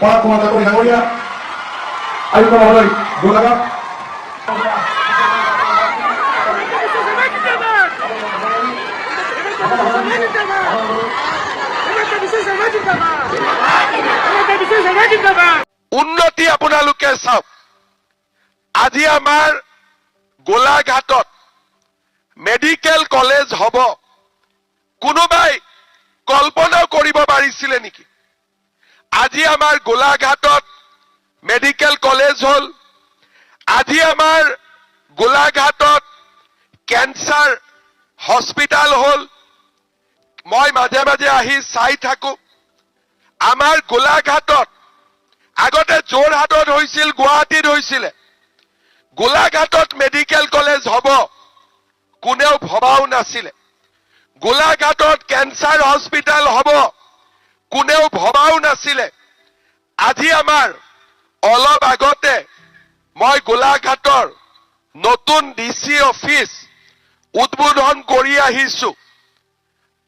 Para como categoría, hay como hablar, Gulaga. উন্নতি আপোনালোকে চাওক আজি আমাৰ গোলাঘাটত মেডিকেল কলেজ হ'ব কোনোবাই কল্পনা কৰিব পাৰিছিলে নেকি আজি আমাৰ গোলাঘাটত মেডিকেল কলেজ হ'ল আজি আমাৰ গোলাঘাটত কেন্সাৰ হস্পিটাল হ'ল মই মাজে মাজে আহি চাই থাকো আমাৰ গোলাঘাটত আগতে যোৰহাটত হৈছিল গুৱাহাটীত হৈছিল গোলাঘাটত মেডিকেল কলেজ হ'ব কোনেও ভবাও নাছিল গোলাঘাটত কেন্সাৰ হস্পিটাল হ'ব কোনেও ভবাও নাছিল আজি আমাৰ অলপ আগতে মই গোলাঘাটৰ নতুন ডিসি অফিস উদ্বোধন কৰি আহিছো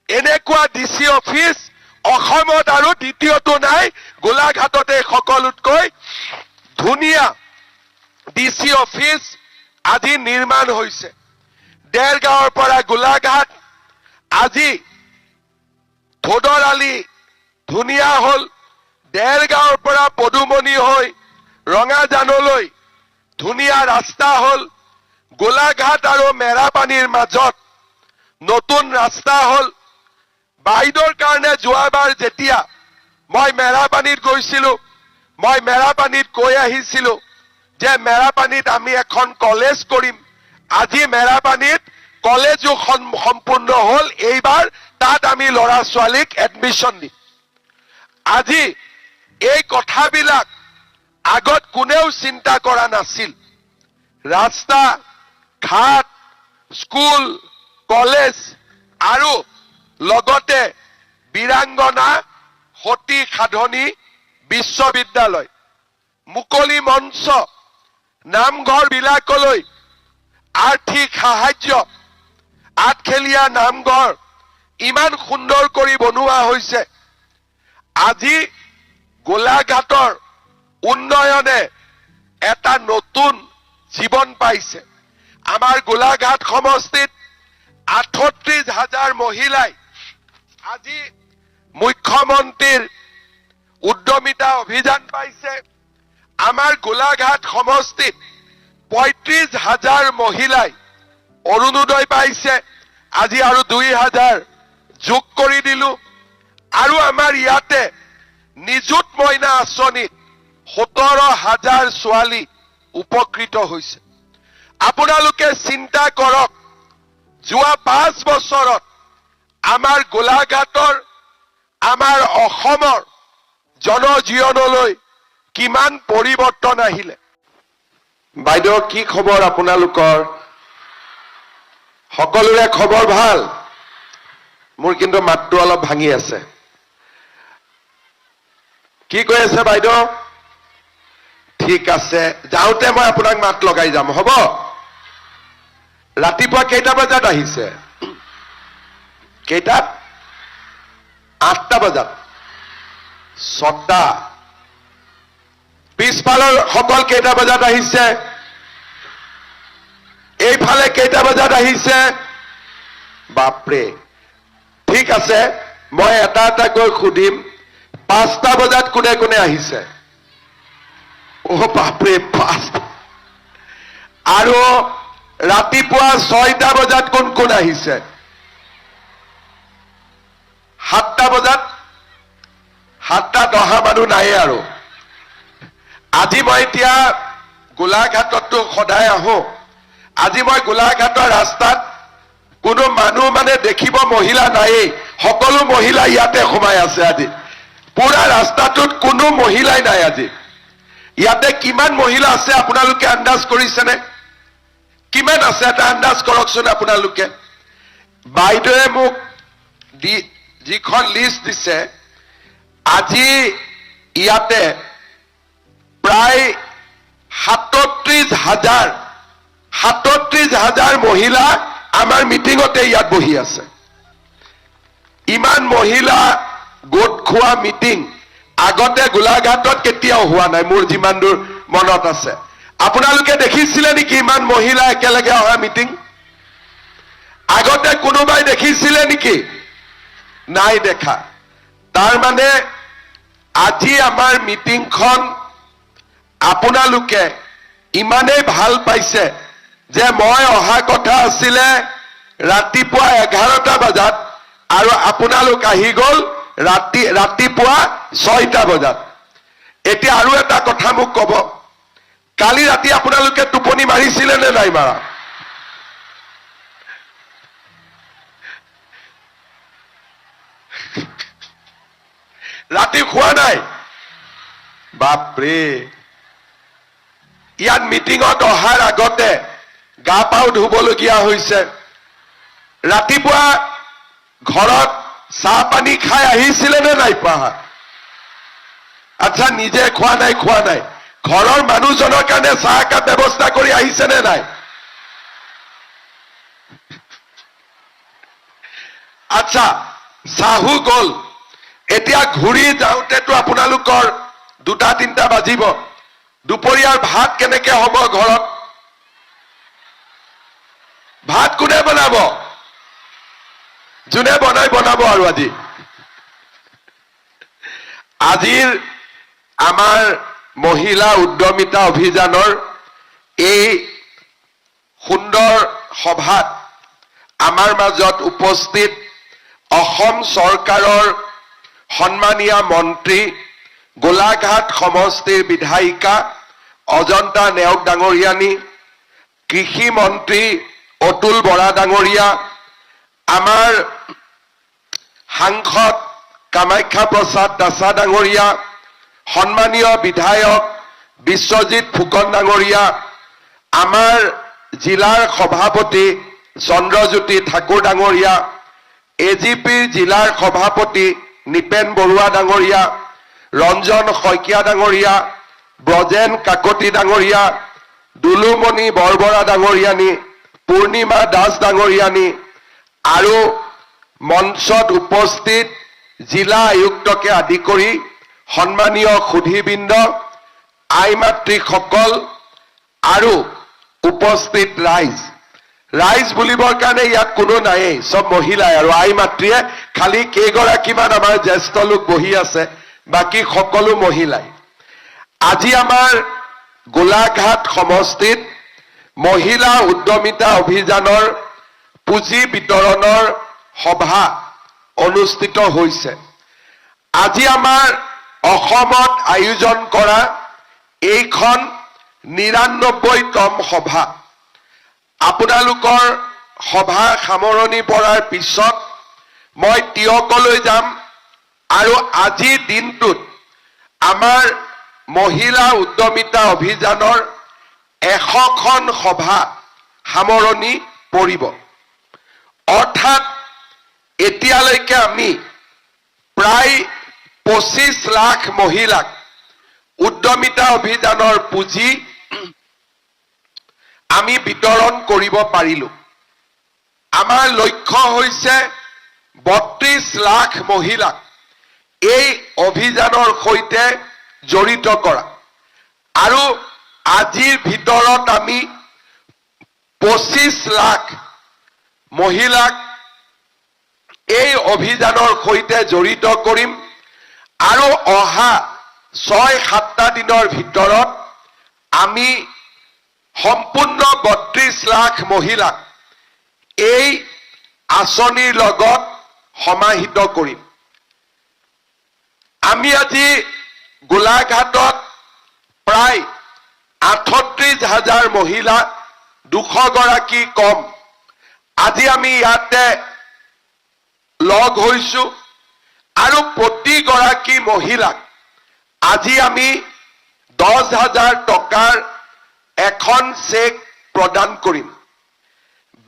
এনেকুৱা ডিসি অফিস অসমত আৰু দ্বিতীয়টো নাই গোলাঘাটতে সকলোতকৈ ধুনীয়া ডিসি অফিস আজি নিৰ্মাণ হৈছে দেৰগাঁৱৰ পৰা গোলাঘাট আজি থোদৰালি ধুনীয়া হ'ল দেৰগাঁৱৰ পৰা পদুমণি হৈ ৰঙাজানলৈ ধুনীয়া ৰাস্তা হ'ল গোলাঘাট আৰু মেৰাপানীৰ মাজত নতুন ৰাস্তা হ'ল বাইদেউৰ কাৰণে যোৱাবাৰ যেতিয়া মই মেৰাপানীত গৈছিলো মই মেৰাপানীত কৈ আহিছিলো যে মেৰাপানীত আমি এখন কলেজ কৰিম আজি মেৰাপানীত কলেজো সম্পূৰ্ণ হ'ল এইবাৰ তাত আমি ল'ৰা ছোৱালীক এডমিশন দিম আজি এই কথাবিলাক আগত কোনেও চিন্তা কৰা নাছিল ৰাস্তা ঘাট স্কুল কলেজ আৰু লগতে বীৰাংগনা সতী সাধনী বিশ্ববিদ্যালয় মুকলি মঞ্চ নামঘৰ বিলাকলৈ আৰ্থিক সাহায্য আঠখেলীয়া নামঘৰ ইমান সুন্দৰ কৰি বনোৱা হৈছে আজি গোলাঘাটৰ উন্নয়নে এটা নতুন জীৱন পাইছে আমাৰ গোলাঘাট সমষ্টিত 38,000 মহিলাই আজি মুখ্যমন্ত্ৰীৰ উদ্যমিতা অভিযান পাইছে আমাৰ গোলাঘাট সমষ্টিত 35,000 মহিলাই অৰুণোদয় পাইছে আজি আৰু 2,000 যোগ কৰি দিলো আৰু আমাৰ ইয়াতে নিযুত মইনা আঁচনিত 17,000 ছোৱালী উপকৃত হৈছে আপোনালোকে চিন্তা কৰক যোৱা 5 বছৰত আমাৰ গোলাঘাটৰ আমাৰ অসমৰ জনজীৱনলৈ কিমান পৰিৱৰ্তন আহিলে বাইদেউ কি খবৰ আপোনালোকৰ সকলোৰে খবৰ ভাল মোৰ কিন্তু মাতটো অলপ ভাঙি আছে কি কৈ আছে বাইদেউ ঠিক আছে যাওঁতে মই আপোনাক মাত লগাই যাম হ'ব ৰাতিপুৱা কেইটা বজাত আহিছে কেইটাত 8টা বজাত 6টা পিছফালৰ সকল কেইটা বজাত আহিছে এইফালে কেইটা বজাত আহিছে বাপৰে ঠিক আছে মই এটা এটা কৈ খুদিম 5টা বজাত কোনে কোনে আহিছে ও বাপৰে 5 আৰু ৰাতিপুৱা 6টা বজাত কোন কোন আহিছে 7টা বজাত 7টা 10 মানুহ নাই আৰু আজি মই এতিয়া গোলাঘাটতো সদায় আহো আজি মই গোলাঘাটৰ ৰাস্তাত কোনো মানুহ মানে দেখিব মহিলা নাই সকলো মহিলা ইয়াতে সোমাই আছে আজি পুৰা ৰাস্তাটোত কোনো মহিলাই নাই আজি ইয়াতে কিমান মহিলা আছে আপোনালোকে আন্দাজ কৰিছেনে কিমান আছে এটা আন্দাজ কৰকচোন আপোনালোকে বাইদেৱে মোক যিখন লিষ্ট দিছে আজি ইয়াতে প্ৰায় 37,000 মহিলা আমাৰ মিটিংতে ইয়াত বহি আছে ইমান মহিলা গোট খোৱা মিটিং আগতে গোলাঘাটত কেতিয়াও হোৱা নাই, মোৰ যিমান দূৰ মনত আছে। আপোনালোকে দেখিছিলে নেকি ইমান মহিলা একেলগে অহা মিটিং? আগতে কোনোবাই দেখিছিলে নেকি? নাই দেখা। তাৰ মানে আজি আমাৰ মিটিংখন আপোনালোকে ইমানেই ভাল পাইছে যে মই অহা কথা আছিলে ৰাতিপুৱা 11টা বজাত আৰু আপোনালোক আহি গ'ল ৰাতিপুৱা 6টা বজাত। এতিয়া আৰু এটা কথা মোক ক'ব, কালি ৰাতি আপোনালোকে টোপনি মাৰিছিলে নে নাই মাৰা? ৰাতি খোৱা নাই? বাপৰে, ইয়াত মিটিঙত অহাৰ আগতে গা পাও ধুবলগীয়া হৈছে। ৰাতিপুৱা ঘৰত চাহ পানী খাই আহিছিলে নে নাই পোৱা? আচ্ছা, নিজে খোৱা নাই, ঘৰৰ মানুহজনৰ কাৰণে চাহ একাপ ব্যৱস্থা কৰি আহিছে নে নাই? আচ্ছা, চাহু গ'ল। এতিয়া ঘূৰি যাওঁতেতো আপোনালোকৰ 2-3টা বাজিব। দুপৰীয়াৰ ভাত কেনেকে হ'ব ঘৰত? ভাত কোনে বনাব? যোনে বনাব আৰু আজিৰ আমাৰ মহিলা উদ্যমিতা অভিযানৰ এই সুন্দৰ সভাত আমাৰ মাজত উপস্থিত অসম চৰকাৰৰ সন্মানীয় মন্ত্ৰী, গোলাঘাট সমষ্টিৰ বিধায়িকা অজন্তা নেওগ ডাঙৰীয়ানী, কৃষি মন্ত্ৰী অতুল বৰা ডাঙৰীয়া, আমাৰ সাংসদ কামাখ্যা প্ৰসাদ দাসা ডাঙৰীয়া, সন্মানীয় বিধায়ক বিশ্বজিৎ ফুকন ডাঙৰীয়া, আমাৰ জিলাৰ সভাপতি চন্দ্ৰজ্যোতি ঠাকুৰ ডাঙৰীয়া, এজিপিৰ জিলাৰ সভাপতি নিপেন বৰুৱা ডাঙৰীয়া, ৰঞ্জন শইকীয়া ডাঙৰীয়া, ব্ৰজেন কাকতি ডাঙৰীয়া, দুলুমণি বৰবৰা ডাঙৰীয়ানী, পূৰ্ণিমা দাস ডাঙৰীয়ানী আৰু মঞ্চত উপস্থিত জিলা আয়ুক্তকে আদি কৰি সন্মানীয় সুধীবৃন্দ, আই মাতৃসকল আৰু উপস্থিত ৰাইজ বুলিবৰ কাৰণে ইয়াত কোনো নায়েই, চব মহিলাই। আৰু আই মাতৃয়ে খালি কেইগৰাকীমান আমাৰ জ্যেষ্ঠ লোক বহি আছে, বাকী সকলো মহিলাই। আজি আমাৰ গোলাঘাট সমষ্টিত মহিলা উদ্যমিতা অভিযানৰ পুঁজি বিতৰণৰ সভা অনুষ্ঠিত হৈছে। আজি আমাৰ অসমত আয়োজন কৰা এইখন 99তম সভা। আপোনালোকৰ সভা সামৰণি পৰাৰ পিছত মই টিয়কলৈ যাম আৰু আজিৰ দিনটোত আমাৰ মহিলা উদ্যমিতা অভিযানৰ 100খন সভা সামৰণি পৰিব। অৰ্থাৎ এতিয়ালৈকে আমি প্ৰায় 25 লাখ মহিলাক উদ্যমিতা অভিযানৰ পুঁজি আমি বিতৰণ কৰিব পাৰিলো। আমাৰ লক্ষ্য হৈছে 32 লাখ মহিলাক এই অভিযানৰ সৈতে জড়িত কৰা, আৰু আজিৰ ভিতৰত আমি 25 লাখ মহিলাক এই অভিযানৰ সৈতে জড়িত কৰিম, আৰু অহা 6-7টা দিনৰ ভিতৰত আমি সম্পূৰ্ণ 32 লাখ মহিলাক এই আঁচনিৰ লগত সমাহিত কৰিম। আমি আজি গোলাঘাটত প্ৰায় 38,000 মহিলা, 200 গৰাকী কম আজি আমি ইয়াতে লগ হৈছো, আৰু প্ৰতিগৰাকী মহিলাক আজি আমি 10,000 টকাৰ এখন চেক প্ৰদান কৰিম।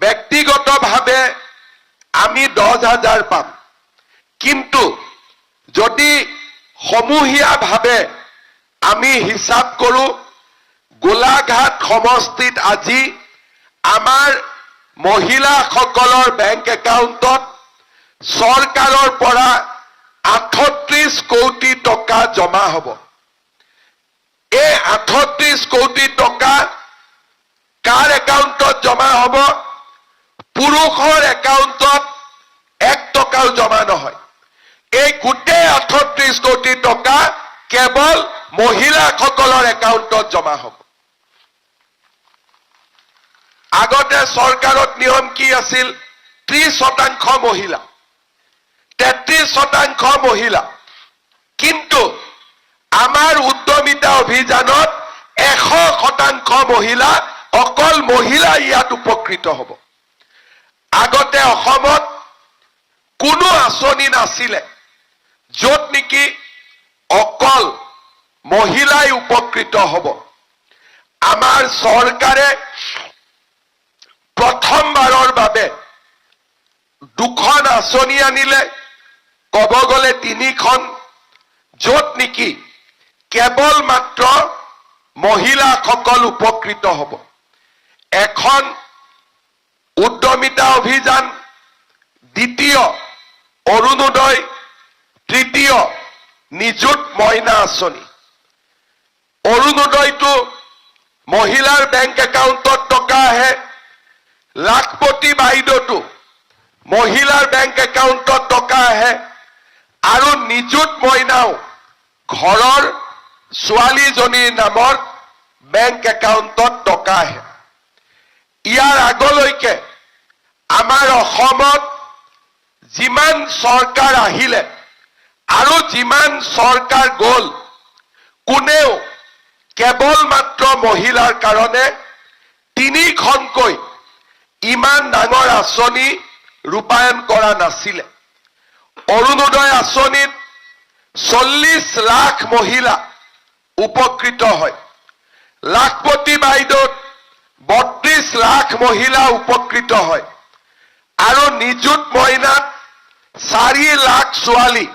ব্যক্তিগতভাৱে আমি 10,000 পাম, কিন্তু যদি সমূহীয়াভাৱে আমি হিচাপ কৰো, গোলাঘাট সমষ্টিত আজি আমাৰ মহিলাসকলৰ বেংক একাউণ্টত চৰকাৰৰ পৰা 38 কোটি টকা জমা হ'ব। এই 38 কোটি টকা কাৰ একাউণ্টত জমা হ'ব? পুৰুষৰ একাউণ্টত 1 টকাও জমা নহয়। এই গোটেই 38 কোটি টকা কেৱল মহিলাসকলৰ একাউণ্টত জমা হ'ব। আগতে চৰকাৰত নিয়ম কি আছিল? 30% মহিলা, 33% মহিলা। কিন্তু আমাৰ উদ্যমিতা অভিযানত 100% মহিলা, অকল মহিলা ইয়াত উপকৃত হ'ব। আগতে অসমত কোনো আঁচনি নাছিলে য'ত নেকি অকল মহিলাই উপকৃত হ'ব। আমাৰ চৰকাৰে প্ৰথমবাৰৰ বাবে 2খন আঁচনি আনিলে, ক'ব গ'লে 3খন, য'ত নেকি কেৱল মাত্ৰ মহিলাসকল উপকৃত হ'ব। এখন উদ্যমিতা অভিযান, দ্বিতীয় অৰুণোদয়, তৃতীয় নিযুত মইনা আঁচনি। অৰুণোদয়টো মহিলাৰ বেংক একাউণ্টত টকা আহে, লাখপতি বাইদেউটো মহিলাৰ বেংক একাউণ্টত টকা আহে, আৰু নিযুত মইনাও ঘৰৰ ছোৱালীজনীৰ নামত বেংক একাউণ্টত টকা আহে। ইয়াৰ আগলৈকে আমাৰ অসমত যিমান চৰকাৰ আহিলে আৰু যিমান চৰকাৰ গ'ল, কোনেও কেৱল মাত্ৰ মহিলাৰ কাৰণে 3খনকৈ ইমান ডাঙৰ আঁচনি ৰূপায়ণ কৰা নাছিলে। অৰুণোদয় আঁচনিত 40 লাখ মহিলা উপকৃত হয়। লাখপতি বাইদেউত 32 লাখ মহিলা উপকৃত হয়। আৰু নিযুত মইনাত 4 লাখ ছোৱালী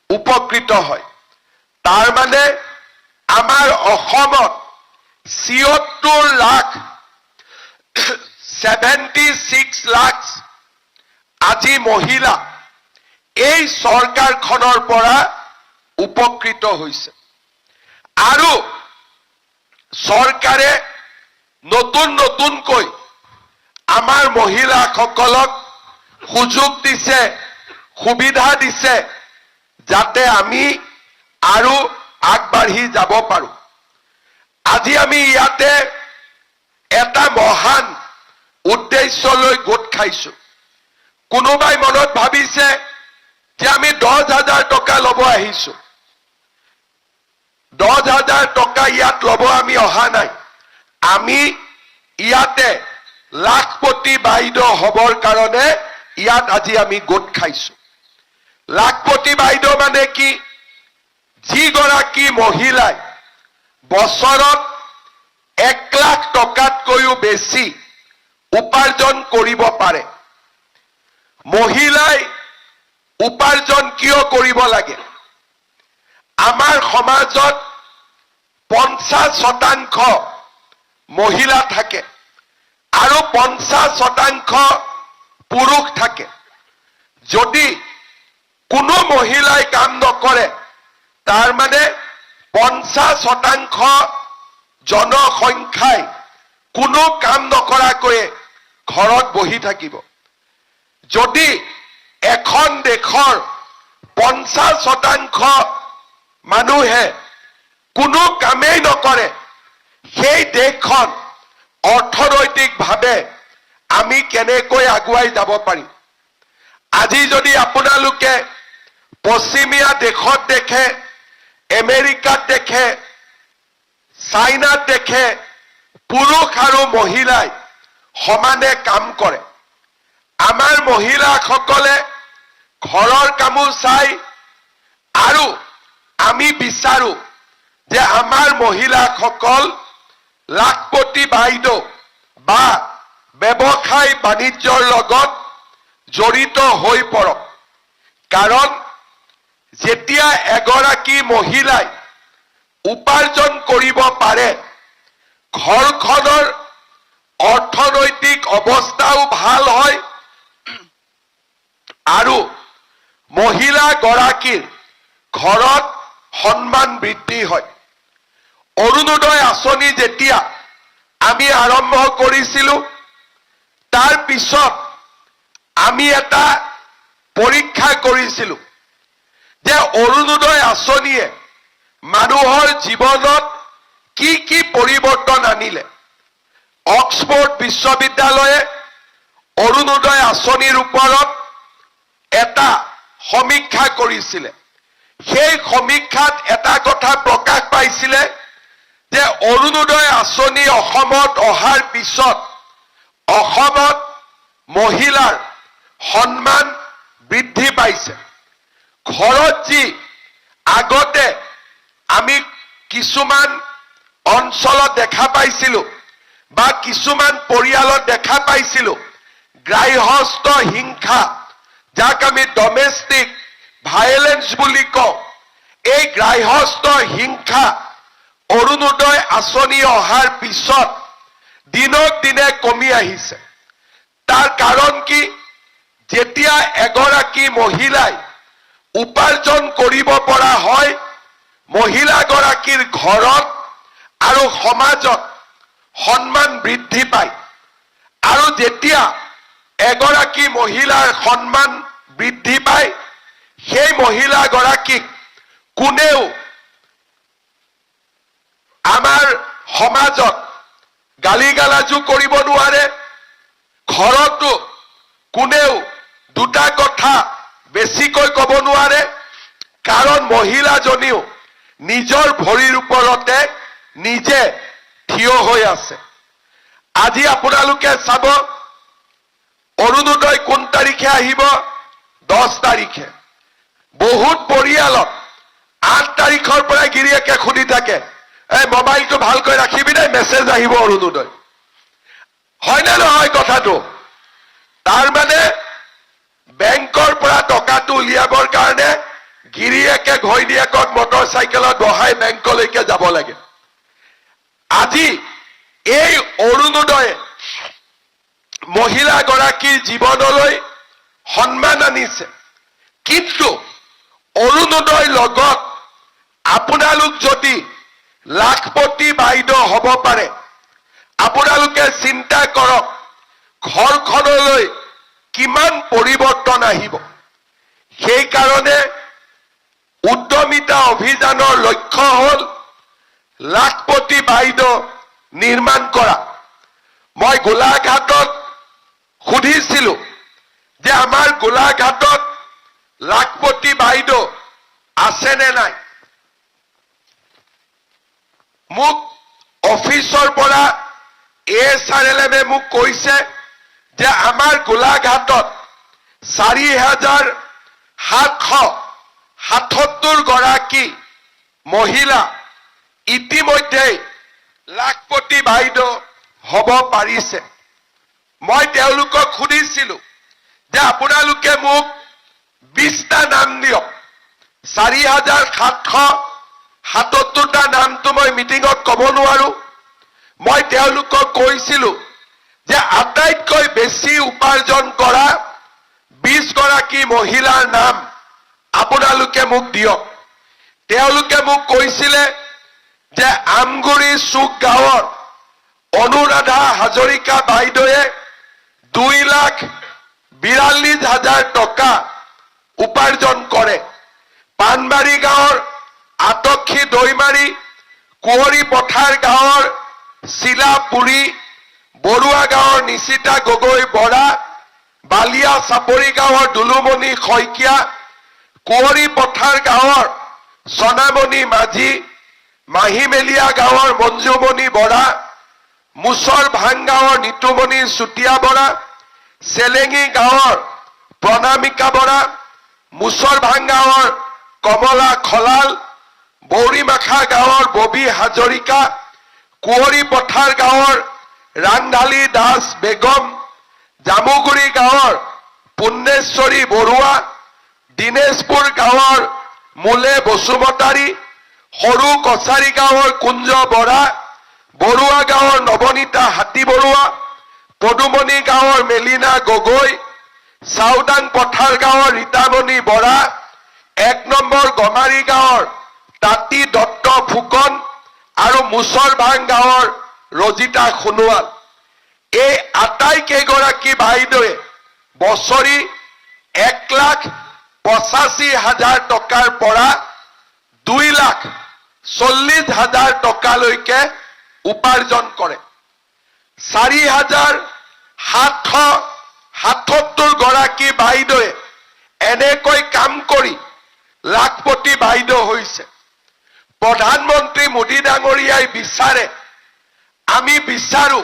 উপকৃত হয়। তাৰ মানে আমাৰ অসমত 76 লাখ 76 লাখ আজি মহিলা এই চৰকাৰখনৰ পৰা উপকৃত হৈছে। আৰু চৰকাৰে নতুনকৈ আমাৰ মহিলাসকলক সুযোগ দিছে, সুবিধা দিছে, যাতে আমি আৰু আগবাঢ়ি যাব পাৰো। আজি আমি ইয়াতে এটা মহান উদ্দেশ্যলৈ গোট খাইছো। কোনোবাই মনত ভাবিছে যে আমি 10,000 টকা ল'ব আহিছো। 10,000 টকা ইয়াত ল'ব আমি অহা নাই। আমি ইয়াতে লাখপতি বাইদেউ হবৰ কাৰণে ইয়াত আজি আমি গোট খাইছো। লাখপতি বাইদেউ মানে কি? যিগৰাকী মহিলাই বছৰত 1 লাখ টকাতকৈও বেছি উপাৰ্জন কৰিব পাৰে। মহিলাই উপাৰ্জন কিয় কৰিব লাগে? আমাৰ সমাজত 50% মহিলা থাকে আৰু 50% পুৰুষ থাকে। যদি কোনো মহিলাই কাম নকৰে, তাৰ মানে 50% জনসংখ্যাই কোনো কাম নকৰাকৈ ঘৰত বহি থাকিব। যদি এখন দেশৰ 50% মানুহে কোনো কামেই নকৰে, সেই দেশখন অৰ্থনৈতিকভাৱে আমি কেনেকৈ আগুৱাই যাব পাৰিম? আজি যদি আপোনালোকে পশ্চিমীয়া দেশত দেখে, আমেৰিকাত দেখে, চাইনাত দেখে, পুৰুষ আৰু মহিলাই সমানে কাম কৰে। আমাৰ মহিলাসকলে ঘৰৰ কামো চাই, আৰু আমি বিচাৰো যে আমাৰ মহিলাসকল লাখপতি বাইদেউ বা ব্যৱসায় বাণিজ্যৰ লগত জড়িত হৈ পৰক। কাৰণ যেতিয়া এগৰাকী মহিলাই উপাৰ্জন কৰিব পাৰে, ঘৰখনৰ অৰ্থনৈতিক অৱস্থাও ভাল হয় আৰু মহিলাগৰাকীৰ ঘৰত সন্মান বৃদ্ধি হয়। অৰুণোদয় আঁচনি যেতিয়া আমি আৰম্ভ কৰিছিলো, তাৰ পিছত আমি এটা পৰীক্ষা কৰিছিলো যে অৰুণোদয় আঁচনিয়ে মানুহৰ জীৱনত কি কি পৰিৱৰ্তন আনিলে। অক্সফৰ্ড বিশ্ববিদ্যালয়ে অৰুণোদয় আঁচনিৰ ওপৰত এটা সমীক্ষা কৰিছিলে। সেই সমীক্ষাত এটা কথা প্ৰকাশ পাইছিলে যে অৰুণোদয় আঁচনি অসমত অহাৰ পিছত অসমত মহিলাৰ সন্মান বৃদ্ধি পাইছে। ঘৰত যি আগতে আমি কিছুমান অঞ্চলত দেখা পাইছিলো বা কিছুমান পৰিয়ালত দেখা পাইছিলো গৃহস্থ হিংসা, যাক আমি ডমেষ্টিক ভায়োলেন্স বুলি কওঁ, এই গৃহস্থ হিংসা অৰুণোদয় আঁচনি অহাৰ পিছত দিনক দিনে কমি আহিছে। তাৰ কাৰণ কি? যেতিয়া এগৰাকী মহিলাই উপাৰ্জন কৰিব পৰা হয়, মহিলাগৰাকীৰ ঘৰত আৰু সমাজত সন্মান বৃদ্ধি পায়। আৰু যেতিয়া এগৰাকী মহিলাৰ সন্মান বৃদ্ধি পায়, সেই মহিলাগৰাকীক কোনেও আমাৰ সমাজত গালিগালাজো কৰিব নোৱাৰে। ঘৰতো কোনেও দুটা কথা বেছিকৈ ক'ব নোৱাৰে, কাৰণ মহিলাজনীও নিজৰ ভৰিৰ ওপৰতে নিজে থিয় হৈ আছে। আজি আপোনালোকে চাব, অৰুণোদয় কোন তাৰিখে আহিব? 10 তাৰিখে। বহুত পৰিয়ালত 8 তাৰিখৰ পৰা গিৰিয়েকে সুধি থাকে, এই মোবাইলটো ভালকৈ ৰাখিবি নে, মেছেজ আহিব অৰুণোদয়। হয়নে নহয় কথাটো? তাৰমানে বেংকৰ পৰা টকাটো উলিয়াবৰ কাৰণে গিৰিয়েকে ঘৈণীয়েকক মটৰ চাইকেলত বহাই বেংকলৈকে যাব লাগে। আজি এই অৰুণোদয়ে মহিলাগৰাকীৰ জীৱনলৈ সন্মান আনিছে। কিন্তু অৰুণোদয়ৰ লগত আপোনালোক যদি লাখপতি বাইদেউ হ'ব পাৰে, আপোনালোকে চিন্তা কৰক ঘৰখনলৈ কিমান পৰিৱৰ্তন আহিব। সেইকাৰণে উদ্যমিতা অভিযানৰ লক্ষ্য হ'ল লাখপতি বাইদেউ নিৰ্মাণ কৰা। মই গোলাঘাটত সুধিছিলো যে আমাৰ গোলাঘাটত লাখপতি বাইদেউ আছে নে নাই। মোক অফিচৰ পৰা SRLM মোক কৈছে যে আমাৰ গোলাঘাটত 4,777 গৰাকী মহিলা ইতিমধ্যে লাখপতি বাইদেউ হ'ব পাৰিছে। মই তেওঁলোকক সুধিছিলো যে আপোনালোকে মোক 20টা নাম দিয়ক। 4,777টা নামটো মই মিটিঙত ক'ব নোৱাৰো। মই তেওঁলোকক কৈছিলো যে আটাইতকৈ বেছি উপাৰ্জন কৰা 20 গৰাকী মহিলাৰ নাম আপোনালোকে মোক দিয়ক। তেওঁলোকে মোক কৈছিলে যে আমগুৰি চুক গাঁৱৰ অনুৰাধা হাজৰিকা বাইদেৱে 2,42,000 টকা উপাৰ্জন কৰে। পানবাৰী গাঁৱৰ আটক্ষী দৈমাৰী, কুঁৱৰী পথাৰ গাঁৱৰ চিলাপুৰী, বৰুৱা গাঁৱৰ নিশিতা গগৈ বৰা, বালিয়া চাপৰি গাঁৱৰ দুলুমণি শইকীয়া, কুঁৱৰী পথাৰ গাঁৱৰ সোণামণি মাঝি, মাহিমেলীয়া গাঁৱৰ মঞ্জুমণি বৰা, মুছৰ ভাং গাঁৱৰ নিতুমণি চুতীয়া বৰা, চেলেঙি গাঁৱৰ প্ৰণামিকা বৰা, মুছৰ ভাং গাঁৱৰ কমলা খলাল, বৌৰিমাখা গাঁৱৰ ববী হাজৰিকা, কুঁৱৰী পথাৰ গাঁৱৰ ৰাংঢালী দাস বেগম, জামুগুৰি গাঁৱৰ পুণ্যেশ্বৰী বৰুৱা, দিনেশপুৰ গাঁৱৰ মোলে বসুমতাৰী, সৰু কছাৰী গাঁৱৰ কুঞ্জ বৰা, বৰুৱা গাঁৱৰ নৱনীতা হাতী বৰুৱা, পদুমণি গাঁৱৰ মেলিনা গগৈ, চাউদাং পথাৰ গাঁৱৰ ৰীতামণি বৰা, 1 নম্বৰ গমাৰি গাঁৱৰ তাঁতী দত্ত ফুকন আৰু মুছলভাং গাঁৱৰ ৰজিতা সোণোৱাল এই আটাইকেইগৰাকী বাইদেৱে বছৰি 1,85,000 টকাৰ পৰা 2,40,000 টকালৈকে উপাৰ্জন কৰে। 4,777 গৰাকী বাইদেৱে এনেকৈ কাম কৰি লাখপতি বাইদেউ হৈছে। প্ৰধানমন্ত্ৰী মোদী ডাঙৰীয়াই বিচাৰে, আমি বিচাৰো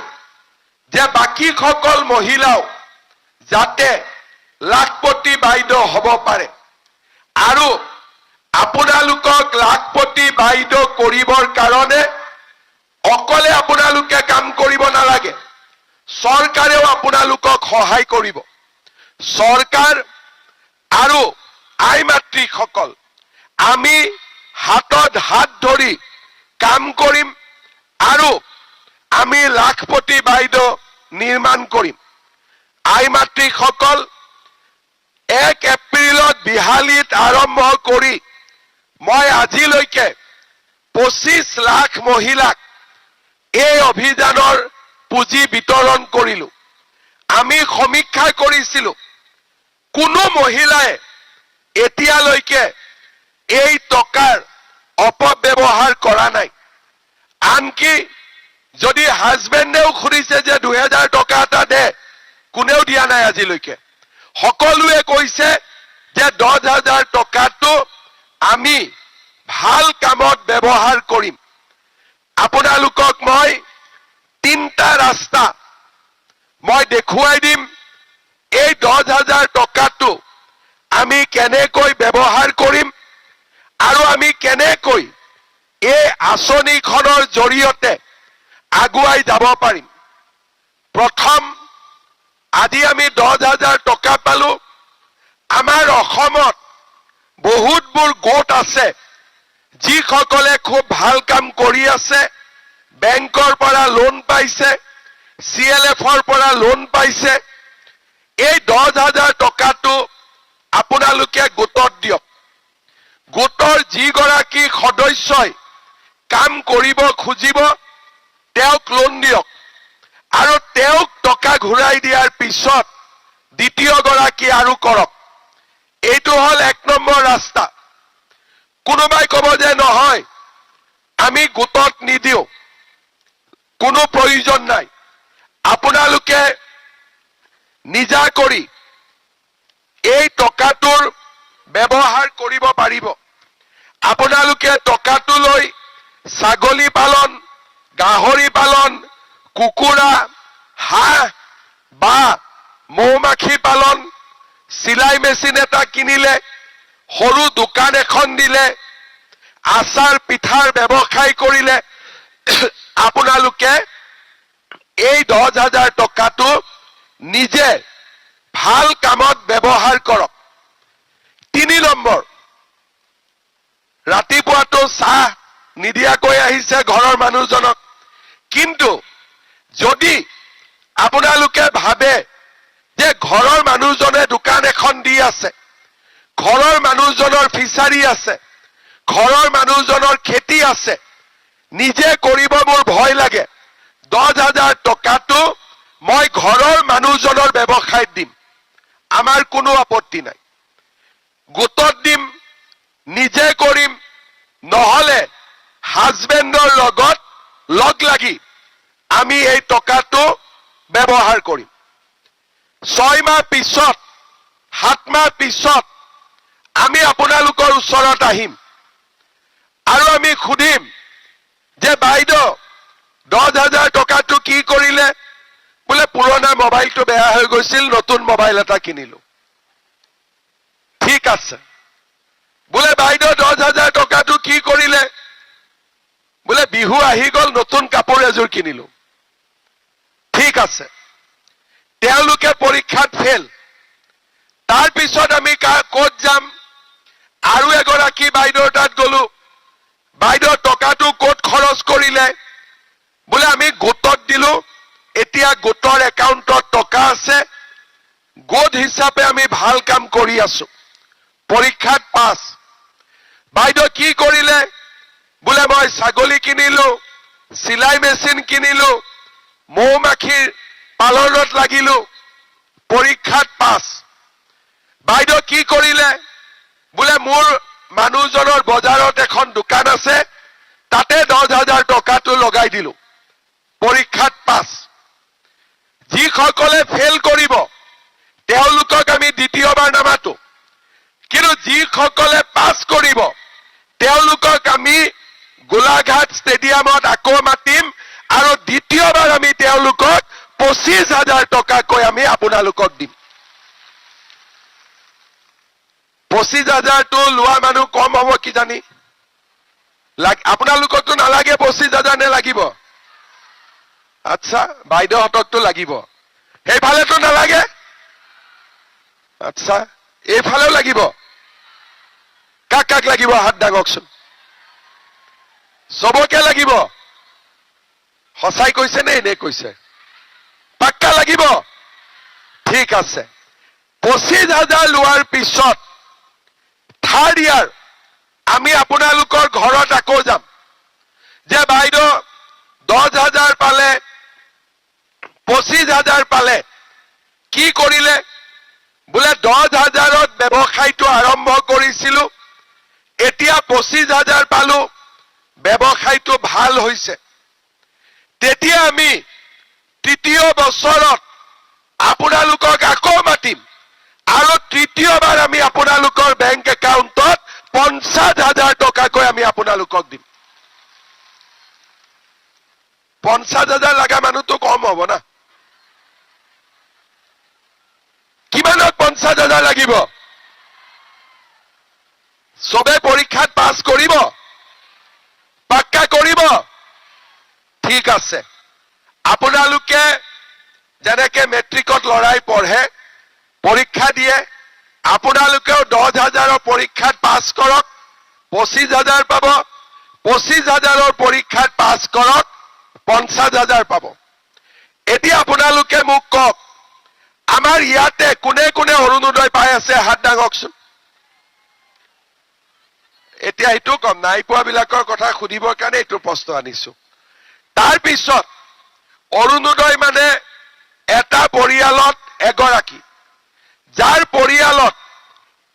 যে বাকীসকল মহিলাও যাতে লাখপতি বাইদেউ হ'ব পাৰে আৰু আপোনালোকক লাখপতি বাইদেউ কৰিবৰ কাৰণে অকলে আপোনালোকে কাম কৰিব নালাগে, চৰকাৰেও আপোনালোকক সহায় কৰিব। চৰকাৰ আৰু আই মাতৃসকল আমি হাতত হাত ধৰি কাম কৰিম আৰু আমি লাখপতি বাইদেউ নিৰ্মাণ কৰিম। আই মাতৃসকল 1 এপ্ৰিলত বিহালীত আৰম্ভ কৰি মই আজিলৈকে 25 লাখ মহিলাক এই অভিযানৰ পুঁজি বিতৰণ কৰিলো। আমি সমীক্ষা কৰিছিলো, কোনো মহিলাই এতিয়ালৈকে এই টকাৰ অপব্যৱহাৰ কৰা নাই। আনকি যদি হাজবেণ্ডেও খুজিছে যে 2000 টকা এটা দে, কোনেও দিয়া নাই আজিলৈকে। সকলোৱে কৈছে যে 10,000 টকাটো আমি ভাল কামত ব্যৱহাৰ কৰিম। আপোনালোকক মই 3টা ৰাস্তা মই দেখুৱাই দিম। এই 10,000 টকাটো আমি কেনেকৈ ব্যৱহাৰ কৰিম আৰু আমি কেনেকৈ এই আঁচনিখনৰ জৰিয়তে আগুৱাই যাব পাৰিম। প্ৰথম, আজি আমি 10,000 টকা পালো। আমাৰ অসমত বহুতবোৰ গোট আছে যিসকলে খুব ভাল কাম কৰি আছে। বেংকৰ পৰা লোন পাইছে, CLFৰ পৰা লোন পাইছে। এই 10,000 টকাটো আপোনালোকে গোটত দিয়ক। গোটৰ যিগৰাকী সদস্যই কাম কৰিব খুজিব তেওঁক লোন দিয়ক আৰু তেওঁক টকা ঘূৰাই দিয়াৰ পিছত দ্বিতীয়গৰাকী আৰু কৰক। এইটো হ'ল 1 নম্বৰ ৰাস্তা। কোনোবাই ক'ব যে নহয় আমি গোটত নিদিও, কোনো প্ৰয়োজন নাই। আপোনালোকে নিজা কৰি এই টকাটোৰ ব্যৱহাৰ কৰিব পাৰিব। আপোনালোকে টকাটো লৈ ছাগলী পালন, গাহৰি পালন, কুকুৰা, হাঁহ বা মৌমাখি পালন, চিলাই মেচিন এটা কিনিলে, সৰু দোকান এখন দিলে, আচাৰ পিঠাৰ ব্যৱসায় কৰিলে, আপোনালোকে এই 10,000 টকাটো নিজে ভাল কামত ব্যৱহাৰ কৰক। 3 নম্বৰ, ৰাতিপুৱাটো চাহ নিদিয়াকৈ আহিছে ঘৰৰ মানুহজনক, কিন্তু যদি আপোনালোকে ভাবে যে ঘৰৰ মানুহজনে দোকান এখন দি আছে, ঘৰৰ মানুহজনৰ ফিচাৰী আছে, ঘৰৰ মানুহজনৰ খেতি আছে, নিজে কৰিব মোৰ ভয় লাগে, 10,000 টকাটো মই ঘৰৰ মানুহজনৰ ব্যৱসায়ত দিম, আমাৰ কোনো আপত্তি নাই। গোটত দিম, নিজে কৰিম, নহলে হাজবেণ্ডৰ লগত লগ লাগি আমি এই টকাটো ব্যৱহাৰ কৰিম। 6 মাহ পিছত, 7 মাহ পিছত আমি আপোনালোকৰ ওচৰত আহিম আৰু আমি সুধিম যে বাইদেউ 10,000 টকাটো কি কৰিলে? বোলে পুৰণা মোবাইলটো বেয়া হৈ গৈছিল, নতুন মোবাইল এটা কিনিলো। ঠিক আছে। বোলে বাইদেউ 10,000 টকাটো কি কৰিলে? বোলে বিহু আহি গল, নতুন কাপোৰ এযোৰ কিনিলো। ঠিক আছে। তেওঁলোকে পৰীক্ষাত ফেল। তাৰ পিছত আমি ক'ত যাম? আৰু এগৰাকী বাইদেউৰ তাত গলো। বাইদেউ টকাটো ক'ত খৰচ কৰিলে? বোলে আমি গোটত দিলো, এতিয়া গোটৰ একাউণ্টত টকা আছে, গোট হিচাপে আমি ভাল কাম কৰি আছো, পৰীক্ষাত পাছ। বাইদেউ কি কৰিলে? বোলে মই ছাগলী কিনিলো, চিলাই মেচিন কিনিলো, মৌ মাখিৰ পালনত লাগিলো, পৰীক্ষাত পাছ। বাইদেউ কি কৰিলে? বোলে মোৰ মানুহজনৰ বজাৰত এখন দোকান আছে, তাতে 10,000 টকাটো লগাই দিলো, পৰীক্ষাত পাছ। যিসকলে ফেল কৰিব তেওঁলোকক আমি দ্বিতীয়বাৰ নামাতো, কিন্তু যিসকলে পাছ কৰিব তেওঁলোকক আমি গোলাঘাট ষ্টেডিয়ামত আকৌ মাতিম আৰু দ্বিতীয়বাৰ আমি তেওঁলোকক 25,000 টকাকৈ আমি আপোনালোকক দিম। 25,000টো লোৱা মানুহ কম হ'ব কিজানি। আপোনালোককতো নালাগে 25,000 নে লাগিব? আচ্ছা, বাইদেউহঁতকতো লাগিব, সেইফালেতো নালাগে। আচ্ছা, এইফালেও লাগিব। কাক কাক লাগিব হাত দাঙকচোন। চবকে লাগিব? সঁচাই কৈছে নে এনে কৈছে? পাক্কা লাগিব? ঠিক আছে। 25,000 লোৱাৰ পিছত থাৰ্ড ইয়াৰ আমি আপোনালোকৰ ঘৰত আকৌ যাম যে বাইদেউ 10,000 পালে, 25,000 পালে, কি কৰিলে? বোলে 10,000ত ব্যৱসায়টো আৰম্ভ কৰিছিলো, এতিয়া 25,000 পালো, ব্যৱসায়টো ভাল হৈছে। তেতিয়া আমি তৃতীয় বছৰত আপোনালোকক আকৌ মাতিম আৰু তৃতীয়বাৰ আমি আপোনালোকৰ বেংক একাউণ্টত 50,000 টকাকৈ আমি আপোনালোকক দিম। 50,000 লগা মানুহটো কম হ'ব না? কিমানত 50,000 লাগিব? চবে পৰীক্ষাত পাছ কৰিব? পাক্কা কৰিব? ঠিক আছে। আপোনালোকে যেনেকে মেট্ৰিকত লৰাই পঢ়ে, পৰীক্ষা দিয়ে, আপোনালোকেও 10,000ৰ পৰীক্ষাত পাছ কৰক, 25,000 পাব। 25,000ৰ পৰীক্ষাত পাছ কৰক, 50,000 পাব। এতিয়া আপোনালোকে মোক কওক, আমাৰ ইয়াতে কোনে কোনে অৰুণোদয় পাই আছে? হাত দাঙকচোন। এতিয়া এইটো কম, নাই পোৱা বিলাকৰ কথা সুধিবৰ কাৰণে এইটো প্ৰশ্ন আনিছো। তাৰপিছত অৰুণোদয় মানে এটা পৰিয়ালত এগৰাকী, যাৰ পৰিয়ালত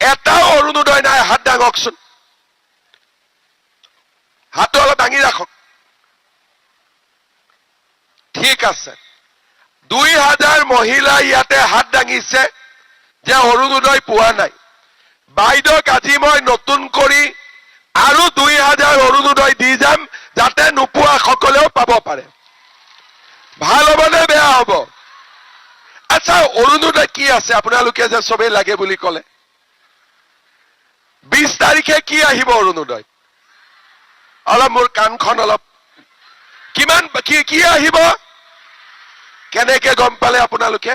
এটাও অৰুণোদয় নাই হাত দাঙকচোন। হাতটো অলপ দাঙি ৰাখক। ঠিক আছে। 2,000 মহিলা ইয়াতে হাত দাঙিছে যে অৰুণোদয় পোৱা নাই। বাইদেউক আজি মই নতুন কৰি আৰু 2,000 অৰুণোদয় দি যাম, যাতে নোপোৱা সকলেও পাব পাৰে। ভাল হ'ব নে বেয়া হ'ব? আচ্ছা, অৰুণোদয় কি আছে? আপোনালোকে যে চবেই লাগে বুলি ক'লে, 20 তাৰিখে কি আহিব অৰুণোদয়? অলপ মোৰ কাণখন অলপ, কিমান কি আহিব? কেনেকে গম পালে আপোনালোকে?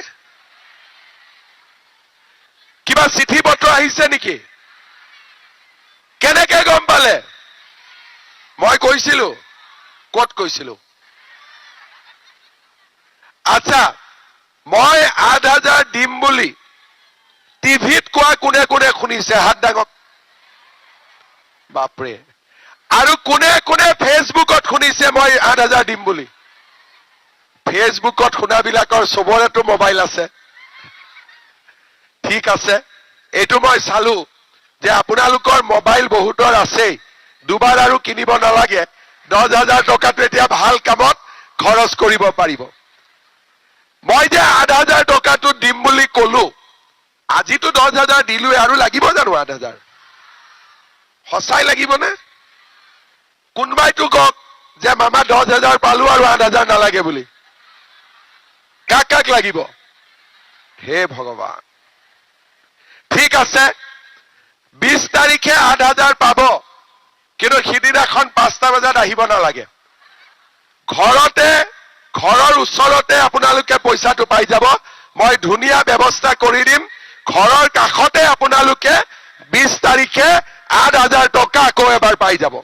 কিবা চিঠি পত্ৰ আহিছে নেকি? কেনেকে গম পালে? মই কৈছিলো। ক'ত কৈছিলো? আচ্ছা, মই 8,000 দিম বুলি টিভিত কোৱা কোনে কোনে শুনিছে? হাত দাঙক। বাপৰে। আৰু কোনে কোনে ফেচবুকত শুনিছে মই 8,000 দিম বুলি? ফেচবুকত শুনাবিলাকৰ চবৰেতো মোবাইল আছে। ঠিক আছে, এইটো মই চালো যে আপোনালোকৰ মোবাইল বহুতৰ আছেই, দুবাৰ আৰু কিনিব নালাগে। 10,000 টকাটো এতিয়া ভাল কামত খৰচ কৰিব পাৰিব। মই যে 8,000 টকাটো দিম বুলি কলো, আজিতো 10,000 দিলোৱে, আৰু লাগিব জানো 8,000? সঁচাই লাগিবনে? কোনোবাইতো কওক যে মামা 10,000 পালো আৰু 8,000 নালাগে বুলি। কাক কাক লাগিব? হে ভগৱান। ঠিক আছে, 20 তাৰিখে 8,000 পাব, কিন্তু সিদিনাখন 5টা বজাত আহিব নালাগে। ঘৰৰ ওচৰতে আপোনালোকে পইচাটো পাই যাব। মই ধুনীয়া ব্যৱস্থা কৰি দিম। ঘৰৰ কাষতে আপোনালোকে 20 তাৰিখে 8,000 টকা আকৌ এবাৰ পাই যাব।